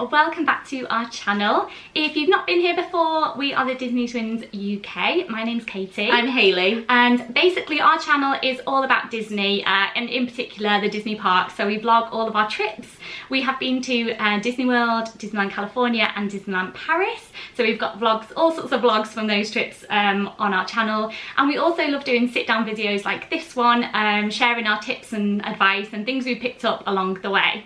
welcome back to our channel. If you've not been here before, we are the Disney Twins UK. My name's Katie. I'm Hayley. And basically our channel is all about Disney, and in particular the Disney parks. So we vlog all of our trips. We have been to Disney World, Disneyland California and Disneyland Paris. So we've got vlogs, all sorts of vlogs from those trips on our channel. And we also love doing sit down videos like this one, sharing our tips and advice and things we picked up along the way.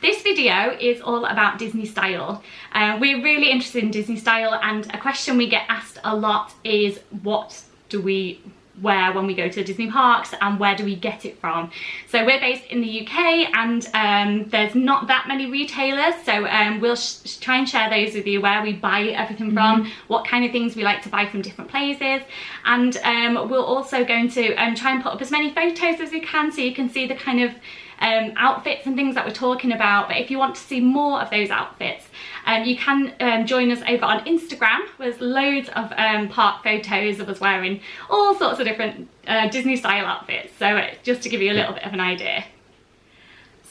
This video is all about Disney style. We're really interested in Disney style, and a question we get asked a lot is, what do we wear when we go to the Disney parks and where do we get it from? So we're based in the UK, and there's not that many retailers, so we'll try and share those with you, where we buy everything from, what kind of things we like to buy from different places, and we'll also going to try and put up as many photos as we can so you can see the kind of outfits and things that we're talking about. But if you want to see more of those outfits, you can join us over on Instagram. There's loads of park photos of us wearing all sorts of different Disney style outfits, so just to give you a little bit of an idea.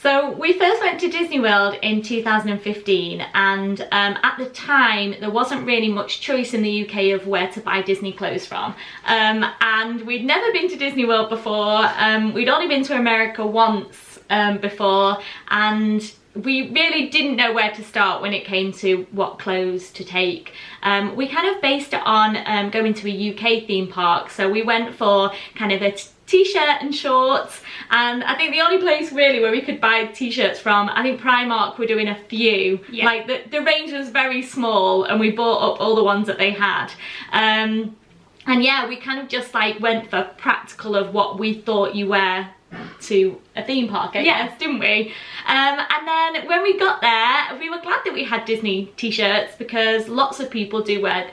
So we first went to Disney World in 2015, and at the time there wasn't really much choice in the UK of where to buy Disney clothes from, and we'd never been to Disney World before. We'd only been to America once before, and we really didn't know where to start when it came to what clothes to take. We kind of based it on going to a UK theme park, so we went for kind of a t-shirt and shorts, and I think the only place really where we could buy t-shirts from, I think Primark were doing a few. Yeah. Like the range was very small, and we bought up all the ones that they had. And yeah, we kind of just like went for practical of what we thought you wear to a theme park, I guess, didn't we? And then when we got there, we were glad that we had Disney t-shirts, because lots of people do wear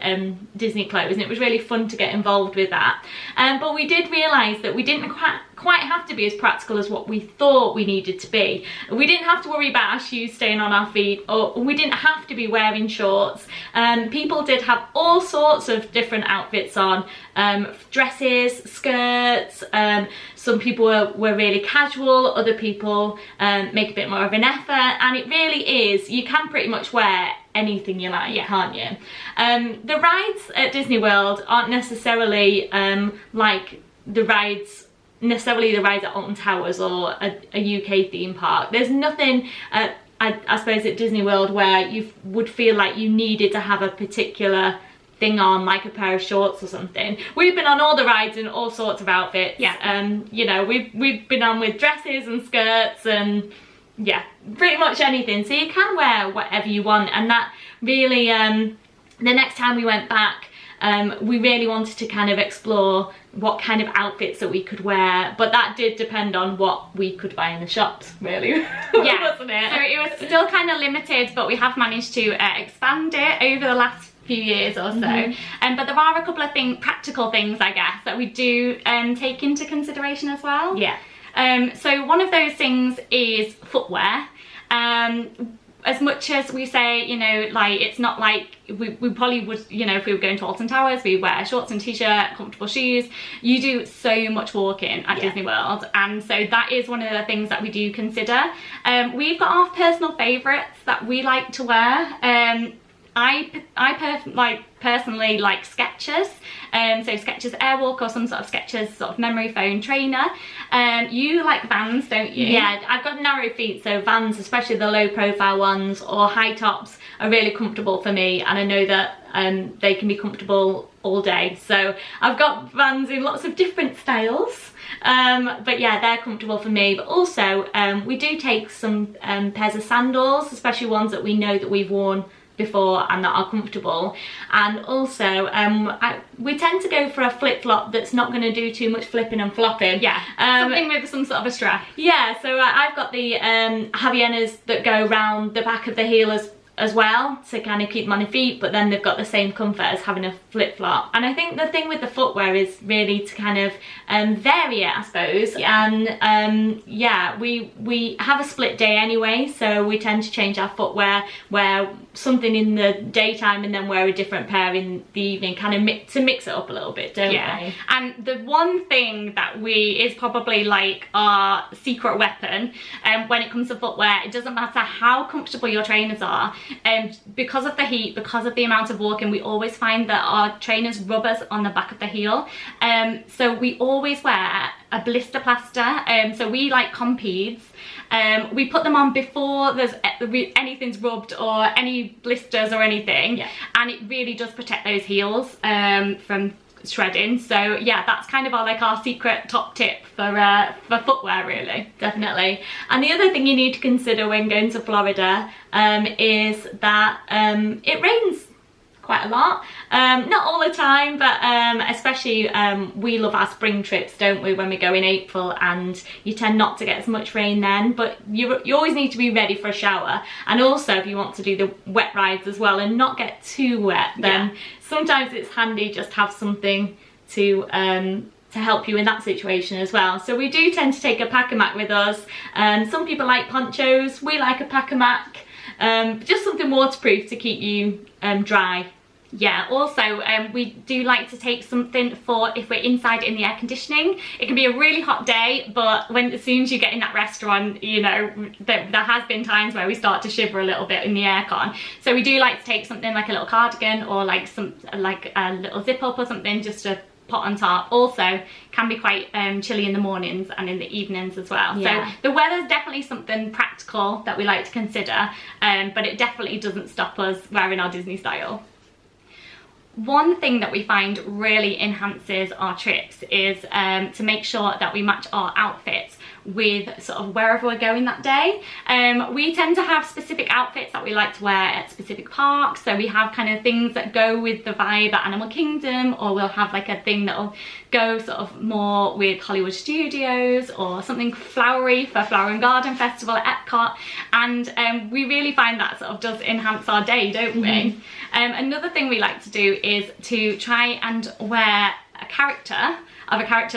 Disney clothes, and it was really fun to get involved with that. But we did realise that we didn't quite have to be as practical as what we thought we needed to be. We didn't have to worry about our shoes staying on our feet, or we didn't have to be wearing shorts. People did have all sorts of different outfits on, dresses, skirts. Some people were really casual, other people make a bit more of an effort, and it really is, you can pretty much wear anything you like, can't you? The rides at Disney World aren't necessarily like the rides at Alton Towers or a UK theme park. There's nothing I suppose at Disney World where you would feel like you needed to have a particular thing on, like a pair of shorts or something. We've been on all the rides in all sorts of outfits. You know, we've been on with dresses and skirts and pretty much anything, so you can wear whatever you want. And that really, the next time we went back, we really wanted to kind of explore what kind of outfits that we could wear, but that did depend on what we could buy in the shops, really. Wasn't it? So it was still kind of limited, but we have managed to expand it over the last few years or so. But there are a couple of practical things, I guess, that we do take into consideration as well. So one of those things is footwear. As much as we say, you know, like, it's not like we probably would, you know, if we were going to Alton Towers, we wear shorts and t-shirt, comfortable shoes. You do so much walking at Disney World, and so that is one of the things that we do consider. We've got our personal favourites that we like to wear. I personally like Skechers, so Skechers Airwalk or some sort of Skechers sort of memory foam trainer. You like Vans, don't you? Yeah, I've got narrow feet, so Vans, especially the low profile ones, or high tops, are really comfortable for me, and I know that they can be comfortable all day. So I've got Vans in lots of different styles. But yeah, they're comfortable for me. But also we do take some pairs of sandals, especially ones that we know that we've worn before and that are comfortable. And also we tend to go for a flip-flop that's not going to do too much flipping and flopping. Something with some sort of a strap. So I've got the Havaianas that go around the back of the heel as well to kind of keep them on your feet, but then they've got the same comfort as having a flip-flop. And I think the thing with the footwear is really to kind of vary it, I suppose. And we have a split day anyway, so we tend to change our footwear, where something in the daytime and then wear a different pair in the evening, kind of to mix it up a little bit, don't we? And the one thing that is probably like our secret weapon when it comes to footwear, it doesn't matter how comfortable your trainers are, because of the heat, because of the amount of walking, we always find that our trainers rub us on the back of the heel, so we always wear a blister plaster. So we like Compedes. We put them on before there's anything's rubbed or any blisters or anything, and it really does protect those heels from shredding. So yeah, that's kind of our secret top tip for footwear, really. Definitely. And the other thing you need to consider when going to Florida is that it rains quite a lot, not all the time, but especially we love our spring trips, don't we, when we go in April, and you tend not to get as much rain then, but you always need to be ready for a shower. And also, if you want to do the wet rides as well and not get too wet, then sometimes it's handy just to have something to help you in that situation as well. So we do tend to take a pack-a-mac with us. Some people like ponchos, we like a pack-a-mac, just something waterproof to keep you dry. Yeah, also we do like to take something for if we're inside in the air conditioning. It can be a really hot day, but as soon as you get in that restaurant, you know, there has been times where we start to shiver a little bit in the aircon. So we do like to take something like a little cardigan or like a little zip up or something just to put on top. Also can be quite chilly in the mornings and in the evenings as well. So the weather's definitely something practical that we like to consider, but it definitely doesn't stop us wearing our Disney style. One thing that we find really enhances our trips is to make sure that we match our outfits with sort of wherever we're going that day. We tend to have specific outfits that we like to wear at specific parks, so we have kind of things that go with the vibe at Animal Kingdom, or we'll have like a thing that'll go sort of more with Hollywood Studios, or something flowery for Flower and Garden Festival at Epcot, and we really find that sort of does enhance our day, don't we? Another thing we like to do is to try and wear a character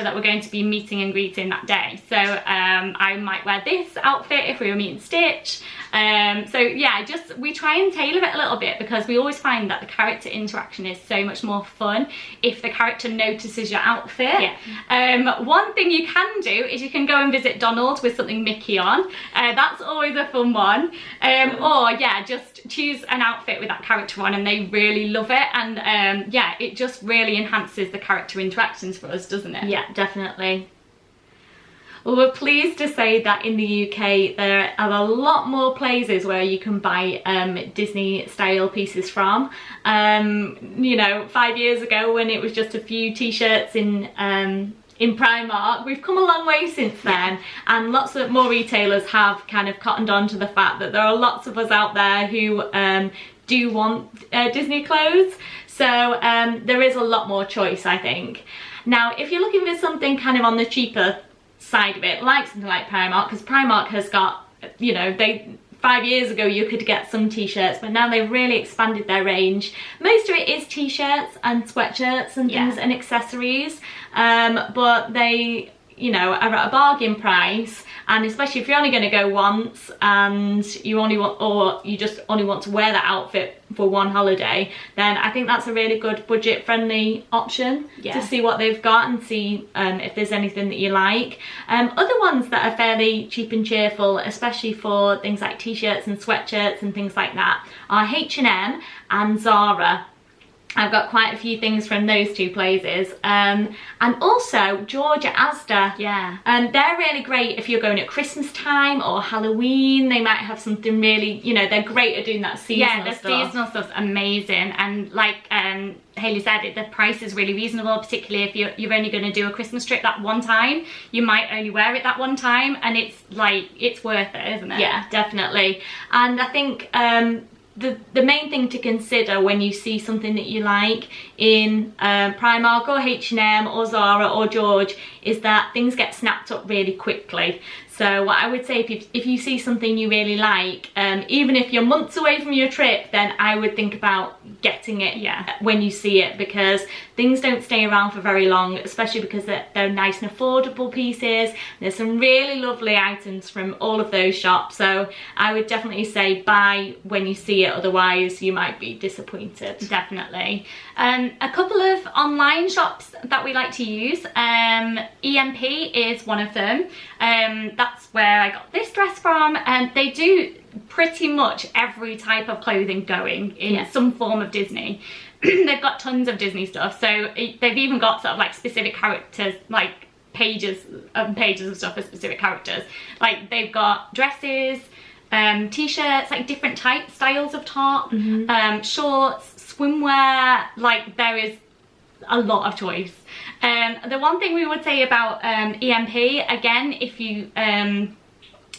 that we're going to be meeting and greeting that day. So I might wear this outfit if we were meeting Stitch. So yeah, we try and tailor it a little bit, because we always find that the character interaction is so much more fun if the character notices your outfit. One thing you can do is you can go and visit Donald with something Mickey on. That's always a fun one. Or yeah, just choose an outfit with that character on and they really love it, and yeah, it just really enhances the character interactions for us, doesn't it? Yeah, definitely. Well, we're pleased to say that in the UK there are a lot more places where you can buy Disney style pieces from. You know, 5 years ago when it was just a few t-shirts in Primark, we've come a long way since then, and lots of more retailers have kind of cottoned on to the fact that there are lots of us out there who do want Disney clothes, so there is a lot more choice, I think. Now, if you're looking for something kind of on the cheaper side of it, like something like Primark, because Primark has got, you know, 5 years ago you could get some t-shirts, but now they've really expanded their range. Most of it is t-shirts and sweatshirts and things and accessories, but they, you know, are at a bargain price, and especially if you're only going to go once and you only want, or you just only want to wear that outfit for one holiday, then I think that's a really good budget friendly option to see what they've got and see if there's anything that you like. Other ones that are fairly cheap and cheerful, especially for things like t-shirts and sweatshirts and things like that, are H&M and Zara. I've got quite a few things from those two places, and also Georgia Asda. They're really great if you're going at Christmas time or Halloween. They might have something really, you know, they're great at doing that seasonal stuff. Yeah, the seasonal stuff's amazing, and like Hayley said, the price is really reasonable, particularly if you're only going to do a Christmas trip that one time. You might only wear it that one time, and it's like, it's worth it, isn't it? Yeah, definitely. And I think the main thing to consider when you see something that you like in Primark or H&M or Zara or George is that things get snapped up really quickly. So what I would say, if you see something you really like, even if you're months away from your trip, then I would think about getting it when you see it, because things don't stay around for very long, especially because they're nice and affordable pieces. There's some really lovely items from all of those shops, so I would definitely say buy when you see it, otherwise you might be disappointed. Definitely. A couple of online shops that we like to use, EMP is one of them. That's where I got this dress from, and they do pretty much every type of clothing going in some form of Disney. They've got tons of Disney stuff, so they've even got sort of like specific characters, like pages of stuff for specific characters. Like they've got dresses, t-shirts, like different styles of top, shorts, swimwear. Like there is a lot of choice. The one thing we would say about EMP, again,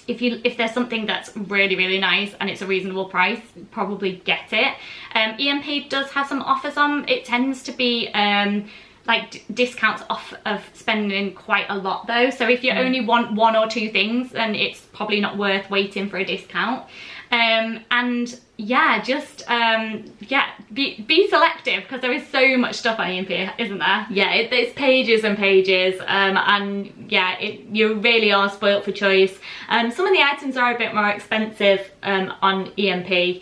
if there's something that's really nice and it's a reasonable price, probably get it. EMP does have some offers on. It tends to be like discounts off of spending quite a lot though, so if you only want one or two things, then it's probably not worth waiting for a discount. And yeah, just be selective, because there is so much stuff on EMP, isn't there? Yeah, it's pages and pages, and yeah, you really are spoilt for choice. Some of the items are a bit more expensive on EMP,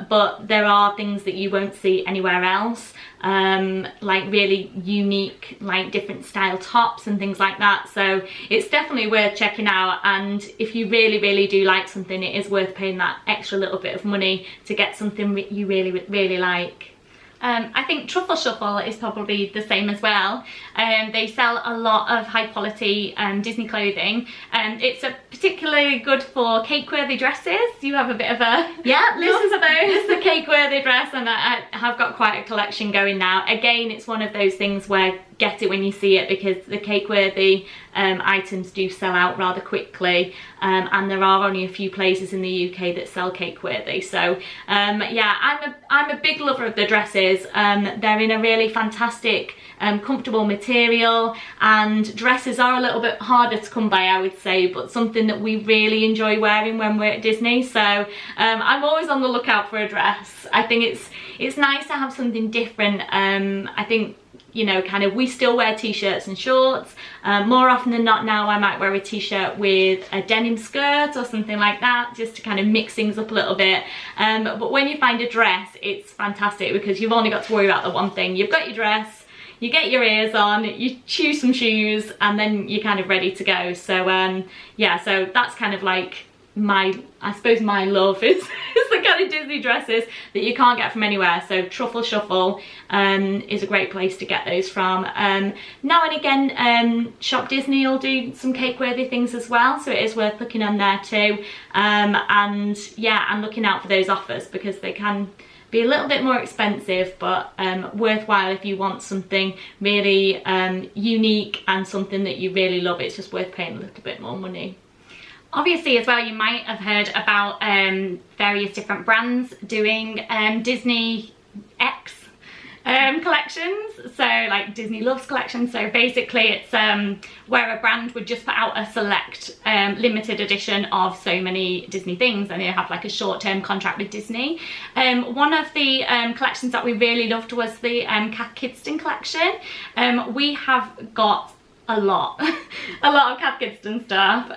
but there are things that you won't see anywhere else, like really unique, like different style tops and things like that. So it's definitely worth checking out, and if you really do like something, it is worth paying that extra little bit of money to get something you really like. I think Truffle Shuffle is probably the same as well. They sell a lot of high quality Disney clothing, and it's particularly good for cake-worthy dresses. You have a bit of a this is a cake-worthy dress, and I have got quite a collection going now. Again, it's one of those things where get it when you see it, because the cake-worthy items do sell out rather quickly, and there are only a few places in the UK that sell cake-worthy. So yeah, I'm a big lover of the dresses. They're in a really fantastic comfortable material, and dresses are a little bit harder to come by, I would say, but something that we really enjoy wearing when we're at Disney. So I'm always on the lookout for a dress. I think it's nice to have something different. I think, you know, kind of, we still wear t-shirts and shorts. More often than not now, I might wear a t-shirt with a denim skirt or something like that, just to kind of mix things up a little bit. But when you find a dress, it's fantastic, because you've only got to worry about the one thing. You've got your dress, you get your ears on, you choose some shoes, and then you're kind of ready to go. So yeah, so that's kind of like I suppose my love is the kind of Disney dresses that you can't get from anywhere. So Truffle Shuffle is a great place to get those from. Now and again, Shop Disney will do some cake-worthy things as well, so it is worth looking on there too. And yeah, and looking out for those offers, because they can be a little bit more expensive, but worthwhile if you want something really unique and something that you really love. It's just worth paying a little bit more money. Obviously as well, you might have heard about various different brands doing Disney X collections, so like Disney Loves collections. So basically it's where a brand would just put out a select limited edition of so many Disney things, and they have like a short-term contract with Disney. One of the collections that we really loved was the Kath Kidston collection. We have got a lot of Kath Kidston stuff.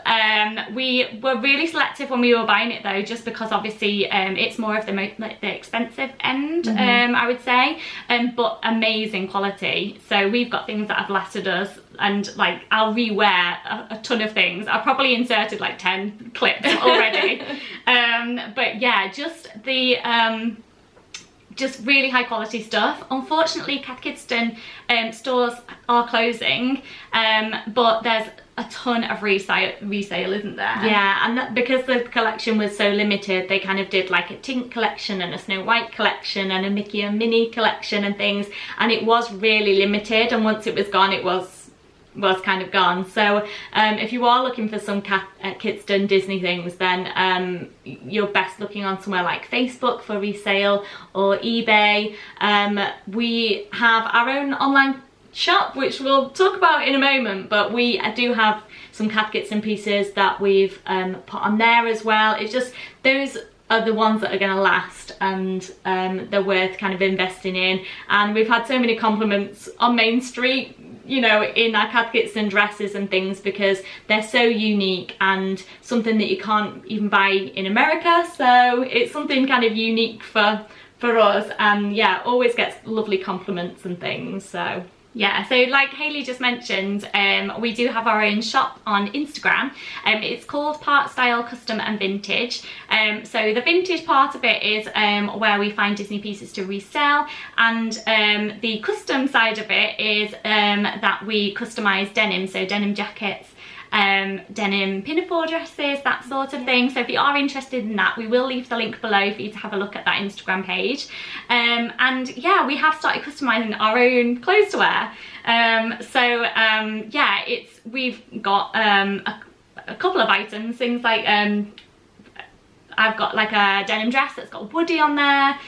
We were really selective when we were buying it though, just because obviously it's more of the expensive end, I would say, but amazing quality. So we've got things that have lasted us, and like I'll rewear a ton of things. I've probably inserted like 10 clips already. But yeah, just the just really high quality stuff. Unfortunately, Kath Kidston stores are closing, but there's a ton of resale, isn't there? Yeah, and because the collection was so limited, they kind of did like a Tink collection and a Snow White collection and a Mickey and Minnie collection and things, and it was really limited, and once it was gone, it was kind of gone. So if you are looking for some Kath Kidston Disney things, then you're best looking on somewhere like Facebook for resale or eBay. We have our own online shop, which we'll talk about in a moment, but we do have some catkits and pieces that we've put on there as well. It's just, those are the ones that are going to last, and they're worth kind of investing in. And we've had so many compliments on Main Street, you know, in our catkits and dresses and things, because they're so unique and something that you can't even buy in America. So it's something kind of unique for us, and yeah, always gets lovely compliments and things. So yeah, so like Hayley just mentioned, we do have our own shop on Instagram. It's called Part Style Custom and Vintage. So the vintage part of it is where we find Disney pieces to resell, and the custom side of it is that we customise denim, so denim jackets, denim pinafore dresses, that sort of thing. So if you are interested in that, we will leave the link below for you to have a look at that Instagram page. And yeah, we have started customizing our own clothes to wear. Yeah, we've got a couple of items, things like I've got like a denim dress that's got Woody on there.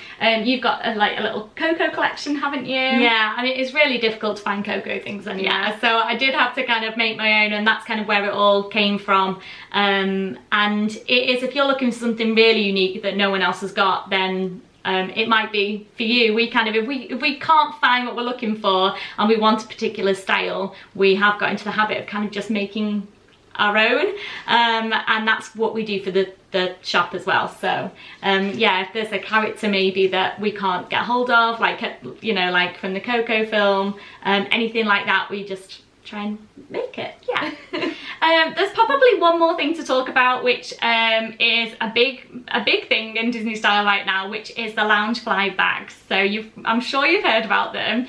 You've got like a little Coco collection, haven't you? Yeah, I mean, it's really difficult to find Coco things anywhere. Yeah. So I did have to kind of make my own, and that's kind of where it all came from. And it is, if you're looking for something really unique that no one else has got, then it might be for you. We kind of, if we can't find what we're looking for and we want a particular style, we have got into the habit of kind of just making our own, and that's what we do for the shop as well. So yeah, if there's a character maybe that we can't get hold of, like, you know, like from the Coco film, anything like that, we just try and make it. Yeah. There's probably one more thing to talk about, which is a big thing in Disney style right now, which is the Loungefly bags. So I'm sure you've heard about them.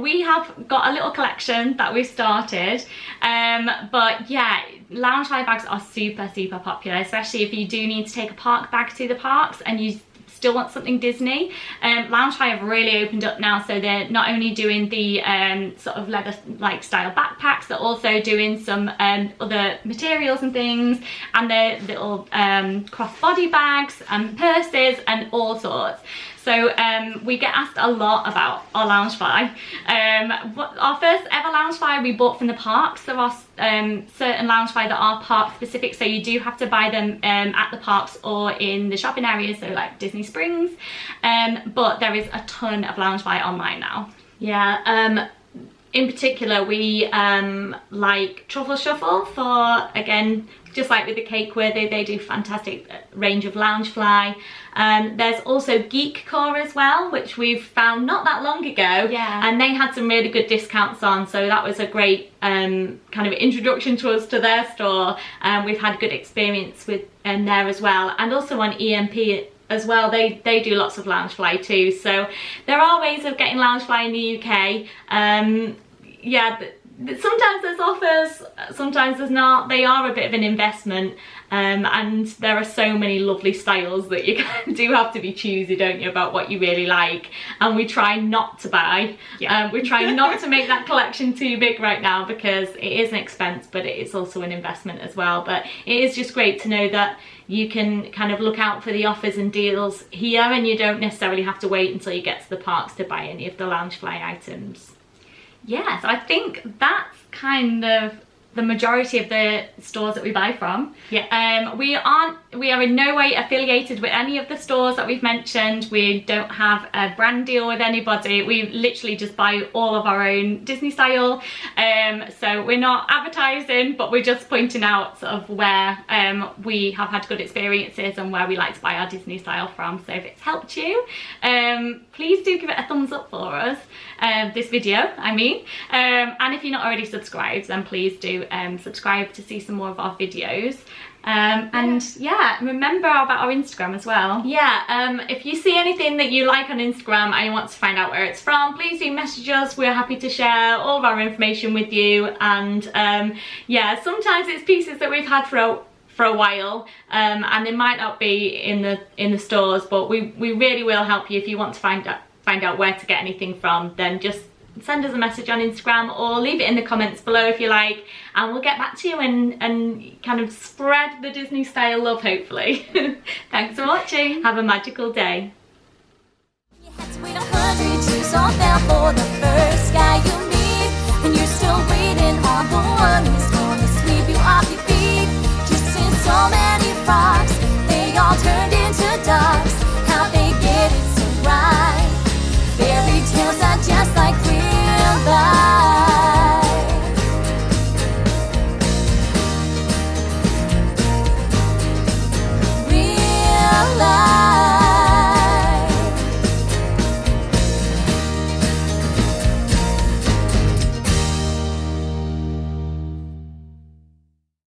We have got a little collection that we've started, but yeah, Loungefly bags are super popular, especially if you do need to take a park bag to the parks and you still want something Disney. Loungefly have really opened up now, so they're not only doing the sort of leather like style backpacks, they're also doing some other materials and things, and their little crossbody bags and purses and all sorts. So we get asked a lot about our Loungefly. Our first ever Loungefly we bought from the parks. There are certain Loungefly that are park specific, so you do have to buy them at the parks or in the shopping areas, so like Disney Springs. But there is a ton of Loungefly online now. Yeah. In particular, we like Truffle Shuffle for, again, just like with the Cake Worthy, they do fantastic range of Loungefly. There's also Geek Core as well, which we've found not that long ago. Yeah. And they had some really good discounts on, so that was a great kind of introduction to us to their store. We've had good experience with there as well. And also on EMP as well, they do lots of Loungefly too. So there are ways of getting Loungefly in the UK. Yeah, sometimes there's offers, sometimes there's not. They are a bit of an investment, and there are so many lovely styles that you do have to be choosy, don't you, about what you really like. And we try not to buy. Yeah. We try not to make that collection too big right now, because it is an expense, but it is also an investment as well. But it is just great to know that you can kind of look out for the offers and deals here, and you don't necessarily have to wait until you get to the parks to buy any of the Loungefly items. Yeah, so I think that's kind of the majority of the stores that we buy from. Yeah. We are in no way affiliated with any of the stores that we've mentioned. We don't have a brand deal with anybody. We literally just buy all of our own Disney style. So we're not advertising, but we're just pointing out sort of where we have had good experiences and where we like to buy our Disney style from. So if it's helped you, please do give it a thumbs up for us, this video, I mean. And if you're not already subscribed, then please do subscribe to see some more of our videos. And yeah, remember about our Instagram as well. Yeah, if you see anything that you like on Instagram and you want to find out where it's from, please do message us. We're happy to share all of our information with you. And yeah, sometimes it's pieces that we've had for a while, and they might not be in the stores, but we really will help you. If you want to find out where to get anything from, then just send us a message on Instagram or leave it in the comments below if you like, and we'll get back to you and kind of spread the Disney style love, hopefully. Thanks for watching. Have a magical day.